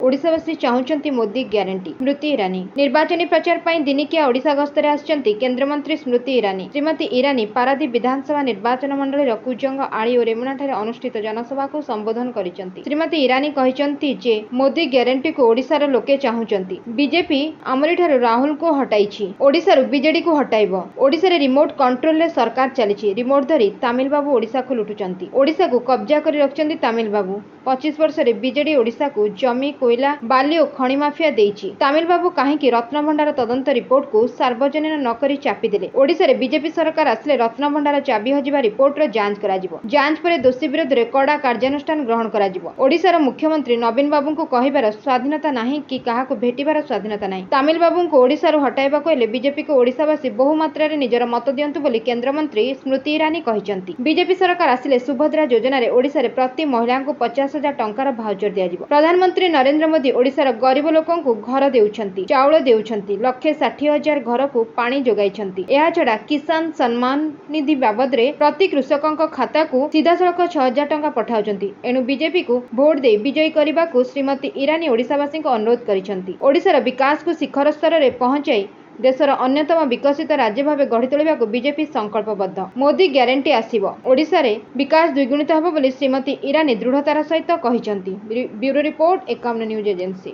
ओडिशावासी चाहुचंती Modi guarantee. Smriti Irani निर्वाचन प्रचार पर दिनिकिया ओडिशा गस्तरे आछंती केंद्रमंत्री स्मृति ईरानी। श्रीमती ईरानी पारादीप विधानसभा निर्वाचन मंडल कुजंग आली और रेमुणाଠାରେ अनुष्ठित जनसभा को संबोधन करिसेंती। श्रीमती ईरानी कहिसेंती जे मोदी ग्यारंटी को ओडिशार लोके चाहुचंती। बीजेपी आमरीठारु राहुल को हटाइछि, ओडिशारु बीजेडी को हटाइबो। ओडिशा रे रिमोट कंट्रोल रे सरकार चलीछि। रिमोट धरी तमिल बाबू ओडिशा को लुटुचंती। ओडिशा को कब्जा करी रखचंती तमिल बाबू। 25 वर्ष रे बीजेडी ओडिशा को जमी कोयला बाली और खଣି माफिया देइछि। तमिल बाबू काहेकि रत्नभंडार तदंत रिपोर्ट को सार्वजनिक नकरी चापी देले। ओडिशा रे बीजेपी सरकार आसिले रत्नभंडार चाबी हजिबा रिपोर्ट रो जांच कराजिबो। जांच परे दोषी विरोध रे कड़ा कार्यानुष्ठान ग्रहण कराजिबो। ओडिशा रो मुख्यमंत्री नवीन बाबू को कहिबार स्वाधीनता नाही कि काहाको भेटिबार स्वाधीनता नाही। तमिल बाबू को ओडिशा रो हटाइबा कहले बीजेपी को ओडिशावासी बहु मात्रा रे निजर मत दियंतु बोली केंद्रमंत्री स्मृति ईरानी कहिसंती। बीजेपी सरकार आसिले सुभद्रा योजना रे ओडिशा रे प्रति महिला को 50,000 टंकार भाउचर दियाजिबो। प्रधानमंत्री नरेंद्र मोदी ओडिशार गरीब लोकों को घर देउछंती, चाउल देउछंती। 1,60,000 घर को पानी जोगाइछंती। एहा छडा किसान सम्मान निधि बाबद रे प्रति कृषकक खाता को सीधासळख 6,000 टंका पठाउछंती। एनु बीजेपी को भोट दे विजयी करबा को श्रीमती ईरानी ओडिशावासी को अनुरोध करिछंती। ओडिशार विकास को शिखर स्तर रे पहुंचाई देशर अन्यतम विकसित राज्य भाव गढ़ी तोलिबा को बीजेपी संकल्पबद्ध। मोदी ग्यारंटी आसीबो, ओडिशा रे विकास द्विगुणित हेबो बोली श्रीमती ईरानी दृढ़तार सहित कहिसंती। Bureau report 51 news agency.